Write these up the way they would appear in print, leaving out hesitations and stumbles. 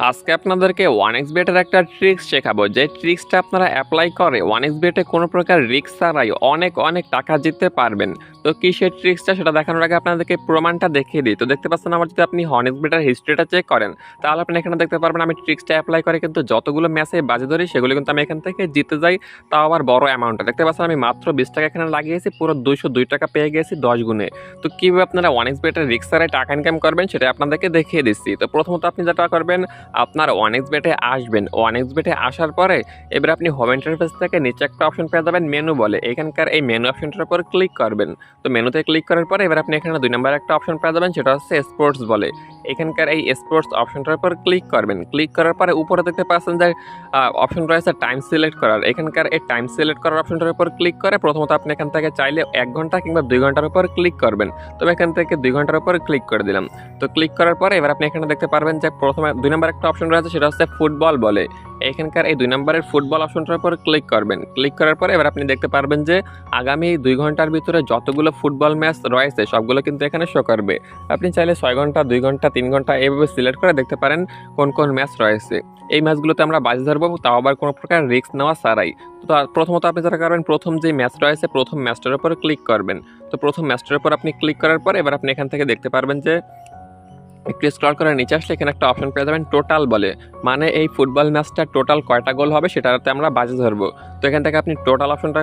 আজকে আপনাদেরকে 1xBet এর একটা ট্রিক্স শেখাবো, যে ট্রিক্সটা আপনারা অ্যাপ্লাই করে 1xBet এ কোনো প্রকার রিস্ক ছাড়াই অনেক অনেক টাকা জিততে পারবেন। তো কি সেই ট্রিক্সটা সেটা দেখানোর আগে আপনাদেরকে প্রমাণটা দেখিয়ে দিই। তো দেখতে পাচ্ছেন আমার, যদি আপনি 1xBet এর হিস্ট্রিটা চেক করেন তাহলে আপনি এখানে দেখতে পারবেন আমি ট্রিক্সটা অ্যাপ্লাই করে কিন্তু যতগুলো ম্যাচে বাজি ধরি সেগুলো কিন্তু আমি এখান থেকে জিতে যাই, তাও আবার বড় অ্যামাউন্টে। দেখতে পাচ্ছেন আমি মাত্র 20 টাকা এখানে লাগিয়েছি, পুরো 202 টাকা পেয়ে গেছি 10 গুণে। তো কীভাবে আপনারা 1xBet এর রিস্ক ছাড়াই টাকা ইনকাম করবেন সেটা আপনাদেরকে দেখিয়ে দিচ্ছি। তো প্রথমত আপনি যেটা করবেন, আপনার 1xBet এ আসবেন। 1xBet এ আসার পরে এবার আপনি হোম ইন্টারফেস থেকে নিচে একটা অপশন পেয়ে যাবেন মেনু বলে, এখানকার এই মেনু অপশনটার উপর ক্লিক করবেন। তো মেনুতে ক্লিক করার পরে এবার আপনি এখানে 2 নম্বর একটা অপশন পেয়ে যাবেন, সেটা হচ্ছে স্পোর্টস বলে। এখানকার এই স্পোর্টস অপশনটার উপর ক্লিক করবেন। ক্লিক করার পরে উপরে দেখতে পাচ্ছেন যে অপশন রয়েছে টাইম সিলেক্ট করার। এখানকার এই টাইম সিলেক্ট করার অপশনটার উপর ক্লিক করে প্রথমত আপনি এখান থেকে চাইলে 1 ঘন্টা কিংবা 2 ঘন্টার উপর ক্লিক করবেন। তো আমি এখান থেকে 2 ঘন্টার উপর ক্লিক করে দিলাম। তো ক্লিক করার পরে এবার আপনি এখানে দেখতে পারবেন যে প্রথমে 2 নম্বর একটা অপশন রয়েছে, সেটা হচ্ছে ফুটবল বলে। এখানকার এই 2 নম্বরের ফুটবল অপশনটার উপর ক্লিক করবেন। ক্লিক করার পরে এবার আপনি দেখতে পারবেন যে আগামী 2 ঘন্টার ভিতরে যতগুলো ফুটবল ম্যাচ রয়েছে সবগুলো কিন্তু এখানে শো করবে। আপনি চাইলে 6 ঘন্টা, 2 ঘন্টা, 3 ঘন্টা এইভাবে সিলেক্ট করে দেখতে পারেন কোন কোন ম্যাচ রয়েছে। এই ম্যাচগুলোতে আমরা বাজি ধরবো, তাও আবার কোনো প্রকার রিস্ক নেওয়া ছাড়াই। তো প্রথমত আপনি যেটা করবেন, প্রথম যে ম্যাচ রয়েছে প্রথম ম্যাচটার উপর ক্লিক করবেন। তো প্রথম ম্যাচটার উপর আপনি ক্লিক করার পর এবার আপনি এখান থেকে দেখতে পারবেন যে একটু স্ক্রল করে নিচে আসলে এখানে একটা অপশন পেয়ে যাবেন টোটাল বলে, মানে এই ফুটবল ম্যাচটা টোটাল কয়টা গোল হবে সেটাতে আমরা বাজি ধরবো। তো এখান থেকে আপনি টোটাল অপশনটা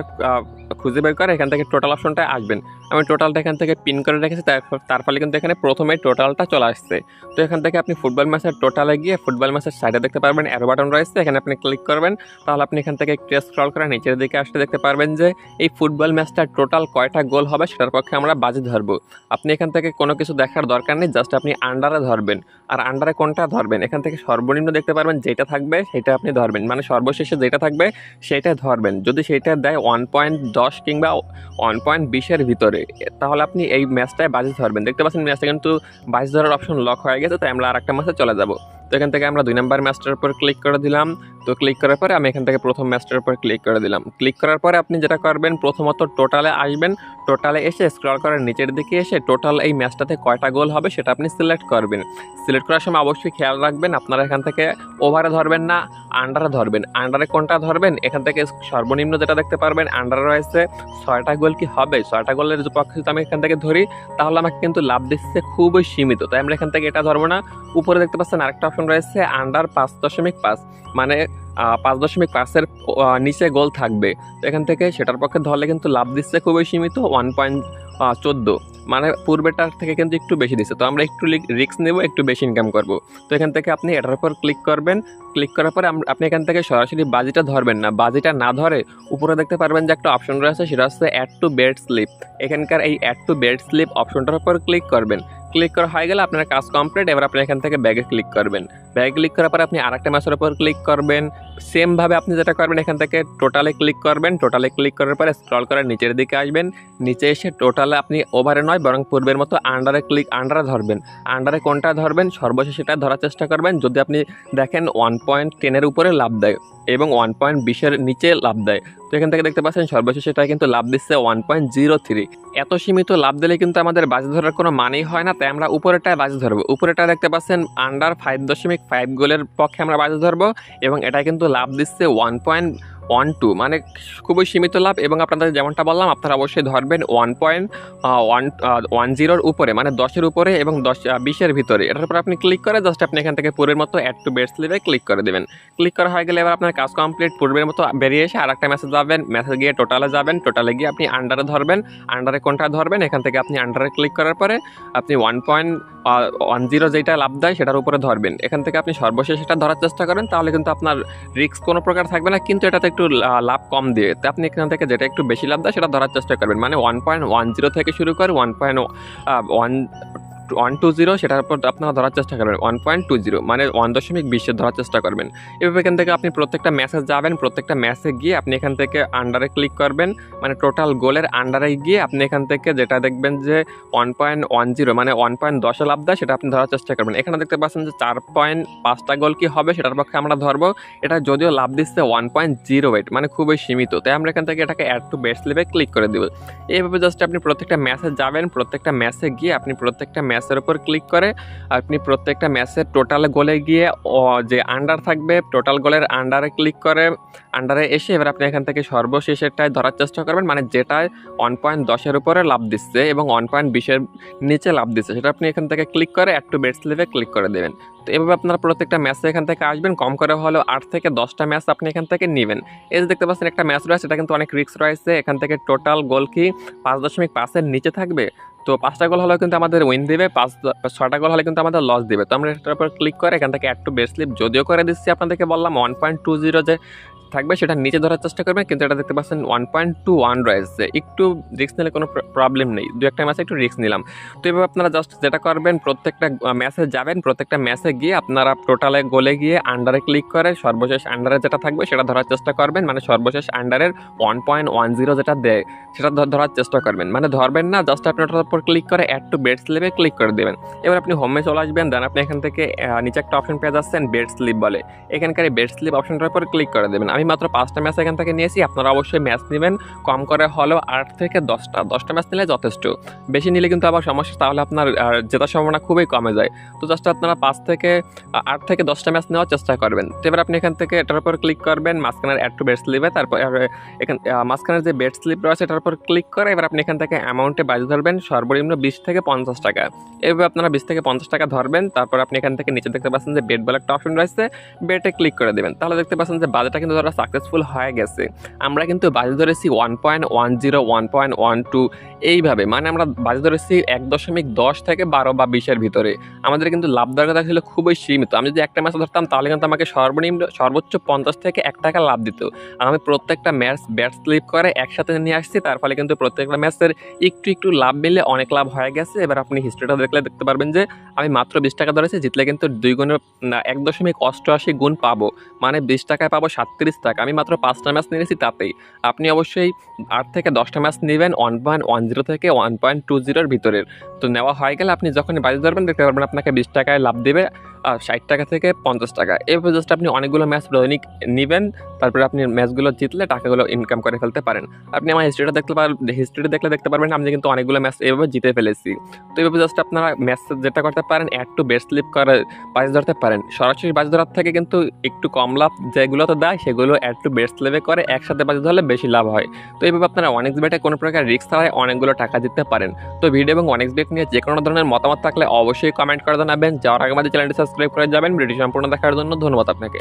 খুঁজে বের করে এখান থেকে টোটাল অপশনটায় আসবেন। আমি টোটালটা এখান থেকে পিন করে রেখেছি, তার ফলে কিন্তু এখানে প্রথমে টোটালটা চলে আসছে। তো এখান থেকে আপনি ফুটবল ম্যাচের টোটালে গিয়ে ফুটবল ম্যাচের সাইডে দেখতে পারবেন অ্যারো বাটন রয়েছে, এখানে আপনি ক্লিক করবেন। তাহলে আপনি এখান থেকে একটু স্ক্রল করে নিচের দিকে আসলে দেখতে পারবেন যে এই ফুটবল ম্যাচটার টোটাল কয়টা গোল হবে সেটার পক্ষে আমরা বাজি ধরবো। আপনি এখান থেকে কোনো কিছু দেখার দরকার নেই, জাস্ট আপনি আন্ডারে ধরবেন। আর আন্ডারে কোনটা ধরবেন, এখান থেকে সর্বনিম্ন দেখতে পারবেন যেটা থাকবে সেটা আপনি ধরবেন, মানে সর্বশেষে যেটা থাকবে সেটা ধরবেন। যদি সেটা দেয় 1.10 কিংবা 1.20 ভিতরে, তাহলে আপনি এই ম্যাচটায় বাজি ধরবেন। দেখতে পাচ্ছেন ম্যাচটা কিন্তু বাজি ধরার অপশন লক হয়ে গেছে, তাই আমরা আরেকটা ম্যাচে চলে যাব। তো এখান থেকে আমরা 2 নম্বর ম্যাচটার উপর ক্লিক করে দিলাম। তো ক্লিক করার পরে আমি এখান থেকে প্রথম ম্যাচটার উপর ক্লিক করে দিলাম। ক্লিক করার পরে আপনি যেটা করবেন, প্রথমত টোটালে আসবেন। টোটালে এসে স্ক্রল করার নিচের দিকে এসে টোটাল এই ম্যাচটাতে কয়টা গোল হবে সেটা আপনি সিলেক্ট করবেন। সিলেক্ট করার সময় অবশ্যই খেয়াল রাখবেন আপনারা এখান থেকে ওভারে ধরবেন না, আন্ডারে ধরবেন। আন্ডারে কোনটা ধরবেন, এখান থেকে সর্বনিম্ন যেটা দেখতে পারবেন আন্ডারে রয়েছে 6টা গোল কি হবে, 6টা গোলের পক্ষে যদি আমি এখান থেকে ধরি তাহলে আমাকে কিন্তু লাভ দিচ্ছে খুবই সীমিত, তাই আমরা এখান থেকে এটা ধরবো না। উপরে দেখতে পাচ্ছেন আরেকটা অপশন রয়েছে আন্ডার 5.5, মানে 5.5-এর নিচে গোল থাকবে। তো এখান থেকে সেটার পক্ষে ধরলে কিন্তু লাভ দিচ্ছে খুবই সীমিত 1.14, মানে পূর্বেটার থেকে কিন্তু একটু বেশি দিচ্ছে। তো আমরা একটু রিস্ক নেব, একটু বেশি ইনকাম করব। তো এখান থেকে আপনি এটার উপর ক্লিক করবেন। ক্লিক করার পরে আপনি এখান থেকে সরাসরি বাজিটা ধরবেন না, বাজিটা না ধরে উপরে দেখতে পারবেন যে একটা অপশন রয়েছে, সেটা হচ্ছে অ্যাড টু বেট স্লিপ। এখানকার এই অ্যাড টু বেট স্লিপ অপশনটার উপর ক্লিক করবেন। ক্লিক করা হয়ে গেলে আপনার কাজ কমপ্লিট। এবার আপনি এখান থেকে ব্যাগে ক্লিক করবেন। ব্যাগে ক্লিক করার পরে আপনি আরেকটা ম্যাচের উপর ক্লিক করবেন। সেমভাবে আপনি যেটা করবেন, এখান থেকে টোটালে ক্লিক করবেন। টোটালে ক্লিক করার পরে স্ক্রল করে নিচের দিকে আসবেন। নিচে এসে টোটালে আপনি ওভারে নয় বরং পূর্বের মতো আন্ডারে ধরবেন। আন্ডারে কোনটা ধরবেন সর্বশেষ সেটা ধরার চেষ্টা করবেন। যদি আপনি দেখেন 1.10-এর উপরে লাভ দেয় এবং 1.20-এর নিচে লাভ দেয়, তো এখান থেকে দেখতে পাচ্ছেন সর্বশেষ এটা কিন্তু লাভ দিচ্ছে 1.03। এত সীমিত লাভ দিলে কিন্তু আমাদের বাজি ধরার কোনো মানেই হয় না, তাই আমরা উপরেটায় বাজি ধরবো। উপরেটা দেখতে পাচ্ছেন আন্ডার 5.5 গোলের পক্ষে আমরা বাজি ধরবো এবং এটা কিন্তু লাভ দিচ্ছে 1.12, মানে খুবই সীমিত লাভ। এবং আপনাদের যেমনটা বললাম আপনারা অবশ্যই ধরবেন 1.10-এর উপরে, মানে 10-এর উপরে এবং 20-এর ভিতরে। এটার উপর আপনি ক্লিক করে জাস্ট আপনি এখান থেকে পূর্বের মতো অ্যাড টু বেট স্লিপে ক্লিক করে দেবেন। ক্লিক করা হয়ে গেলে এবার আপনার কাজ কমপ্লিট। পূর্বের মতো বেরিয়ে এসে আর একটা মেসেজ যাবেন, মেসেজ গিয়ে টোটালে যাবেন। টোটালে গিয়ে আপনি আন্ডারে ধরবেন। আন্ডারে কোনটা ধরবেন, এখান থেকে আপনি আন্ডারে ক্লিক করার পরে আপনি 1.10 যেটা লাভ দেয় সেটার উপরে ধরবেন। এখান থেকে আপনি সর্বশেষ সেটা ধরার চেষ্টা করেন, তাহলে কিন্তু আপনার রিস্ক কোনো প্রকার থাকবে না, কিন্তু এটাতে একটু লাভ কম দিয়ে। তো আপনি এখান থেকে যেটা একটু বেশি লাভ দেয় সেটা ধরার চেষ্টা করবেন, মানে 1.10 থেকে শুরু করে 1.20 সেটার উপর আপনারা ধরার চেষ্টা করবেন। 1.20 মানে 1.20 ধরার চেষ্টা করবেন। এভাবে এখান থেকে আপনি প্রত্যেকটা ম্যাচে যাবেন। প্রত্যেকটা ম্যাচে গিয়ে আপনি এখান থেকে আন্ডারে ক্লিক করবেন, মানে টোটাল গোলের আন্ডারে গিয়ে আপনি এখান থেকে যেটা দেখবেন যে 1.10 মানে 1.10 লাভ দেয় সেটা আপনি ধরার চেষ্টা করবেন। এখানে দেখতে পাচ্ছেন যে 4.5টা গোল কি হবে সেটার পক্ষে আমরা ধরবো। এটা যদিও লাভ দিচ্ছে 1.08, মানে খুবই সীমিত, তাই আমরা এখান থেকে এটাকে অ্যাড টু বেট স্লিপে ক্লিক করে দেবো। এইভাবে জাস্ট আপনি প্রত্যেকটা ম্যাচে যাবেন। প্রত্যেকটা ম্যাচে গিয়ে আপনি প্রত্যেকটা ম্যাচের উপর ক্লিক করে আপনি প্রত্যেকটা ম্যাচের টোটাল গোলে গিয়ে যে আন্ডার থাকবে টোটাল গোলের আন্ডারে ক্লিক করে আন্ডারে এসে এবার আপনি এখান থেকে সর্বশেষেরটায় ধরার চেষ্টা করবেন, মানে যেটায় 1.10-এর উপরে লাভ দিচ্ছে এবং 1.20-এর নিচে লাভ দিচ্ছে সেটা আপনি এখান থেকে ক্লিক করে অ্যাড টু বেট স্লিপে ক্লিক করে দেবেন। তো এভাবে আপনারা প্রত্যেকটা ম্যাচে এখান থেকে আসবেন, কম করে হলেও 8 থেকে 10টা ম্যাচ আপনি এখান থেকে নেবেন। এই যে দেখতে পাচ্ছেন একটা ম্যাচ রয়েছে, এটা কিন্তু অনেক রিস্ক রয়েছে। এখান থেকে টোটাল গোল কি 5.5-এর নিচে থাকবে, তো 5টা গোল হলেও কিন্তু আমাদের উইন দিবে, 6টা গোল হলে কিন্তু আমাদের লস দিবে। তো আমরা এটার উপর ক্লিক করে এখান থেকে অ্যাড টু বেট স্লিপ যদিও করে দিচ্ছি, আপনাদেরকে বললাম 1.20 যে থাকবে সেটা নিচে ধরার চেষ্টা করবেন, কিন্তু এটা দেখতে পাচ্ছেন 1.21 রয়েছে। একটু রিস্ক নিলে কোনো প্রবলেম নেই, দু একটা ম্যাচে একটু রিস্ক নিলাম। তো এভাবে আপনারা জাস্ট যেটা করবেন প্রত্যেকটা ম্যাচে যাবেন, প্রত্যেকটা ম্যাচে গিয়ে আপনারা টোটালে গোলে গিয়ে আন্ডারে ক্লিক করে সর্বশেষ আন্ডারে যেটা থাকবে সেটা ধরার চেষ্টা করবেন, মানে সর্বশেষ আন্ডারের 1.10 যেটা দেয় সেটা ধরার চেষ্টা করবেন, মানে ধরবেন না, জাস্ট আপনি ওটার উপর ক্লিক করে অ্যাড টু বেট স্লিপে ক্লিক করে দেবেন। এবার আপনি হোমে চলে আসবেন, দেন আপনি এখান থেকে নিচে একটা অপশন পেয়ে যাচ্ছেন বেট স্লিপ বলে, এখানকার এই বেট স্লিপ অপশনটার উপর ক্লিক করে দেবেন। আমি মাত্র 5টা ম্যাচ এখান থেকে নিয়েছি, আপনারা অবশ্যই ম্যাচ নেবেন কম করে হলেও 8 থেকে 10টা ম্যাচ নিলে যথেষ্ট, বেশি নিলে কিন্তু আবার সমস্যা, তাহলে আপনার জেতার সম্ভাবনা খুবই কমে যায়। তো জাস্ট আপনারা 8 থেকে 10টা ম্যাচ নেওয়ার চেষ্টা করবেন। তো এবার আপনি এখান থেকে এটার উপর ক্লিক করবেন মাঝখানের অ্যাড টু বেট স্লিপে, তারপর এখান মাঝখানের যে বেট স্লিপ রয়েছে এটার উপর ক্লিক করে এবার আপনি এখান থেকে অ্যামাউন্টে বাজি ধরবেন সর্বনিম্ন 20 থেকে 50 টাকা। এভাবে আপনারা 20 থেকে 50 টাকা ধরবেন, তারপর আপনি এখান থেকে নিচে দেখতে পাচ্ছেন যে বেট বলে একটা অপশন রয়েছে, বেটে ক্লিক করে দেবেন। তাহলে দেখতে পাচ্ছেন যে বাজেটটা কিন্তু ধরা সাকসেসফুল হয়ে গেছে। আমরা কিন্তু বাজি ধরেছি 1.10, 1.12 এইভাবে, মানে আমরা বাজি ধরেছি 1.10 থেকে 12 বা 20-এর ভিতরে। আমাদের কিন্তু লাভ দেওয়ার কথা ছিল খুবই সীমিত। আমি যদি একটা ম্যাচ ধরতাম তাহলে কিন্তু আমাকে সর্বোচ্চ 50 থেকে 1 টাকা লাভ দিত। আর আমি প্রত্যেকটা ম্যাচ ব্যাট স্লিপ করে একসাথে নিয়ে আসছি, তার ফলে কিন্তু প্রত্যেকটা ম্যাচের একটু লাভ মিলে অনেক লাভ হয়ে গেছে। এবার আপনি হিস্ট্রিটা দেখলে দেখতে পারবেন যে আমি মাত্র 20 টাকা ধরেছি, জিতলে কিন্তু 2 গুণের 1.88 গুণ পাবো, মানে 20 টাকায় পাবো 37 টাকা। আমি মাত্র 5টা ম্যাচ নিয়েছি তাতেই। আপনি অবশ্যই 8 থেকে 10টা ম্যাচ নেবেন 1.10 থেকে 1.20-এর ভিতরের। তো নেওয়া হয়ে গেলে আপনি যখনই বাজি ধরবেন দেখতে পারবেন আপনাকে 20 টাকায় লাভ দেবে 60 টাকা থেকে 50 টাকা। এভাবে জাস্ট আপনি অনেকগুলো ম্যাচ দৈনিক নেবেন, তারপরে আপনি ম্যাচগুলো জিতলে টাকাগুলো ইনকাম করে ফেলতে পারেন। আপনি আমার হিস্ট্রিটা হিস্ট্রি দেখলে দেখতে পারবেন আমি কিন্তু অনেকগুলো ম্যাচ এভাবে জিতে ফেলেছি। তো এভাবে জাস্ট আপনারা ম্যাচ যেটা করতে পারেন অ্যাড টু বেট স্লিপ করে বাজি ধরতে পারেন। সরাসরি বাজি ধরার থেকে কিন্তু একটু কম লাভ যেগুলোতে দেয় সেগুলো অ্যাড টু বেট স্লিপে করে একসাথে বাজি ধরলে বেশি লাভ হয়। তো এইভাবে আপনারা অনেক্স বেটে কোনো প্রকার রিস্ক ছাড়াই অনেকগুলো টাকা জিততে পারেন। তো ভিডিও এবং অনেক্স বেট নিয়ে যে কোনো ধরনের মতামত থাকলে অবশ্যই কমেন্ট করে জানাবেন। যাওয়ার আগে আমাদের চ্যানেলটি সাবস্ক্রাইব করে যাবেন। ভিডিও সম্পূর্ণ দেখার জন্য ধন্যবাদ আপনাকে।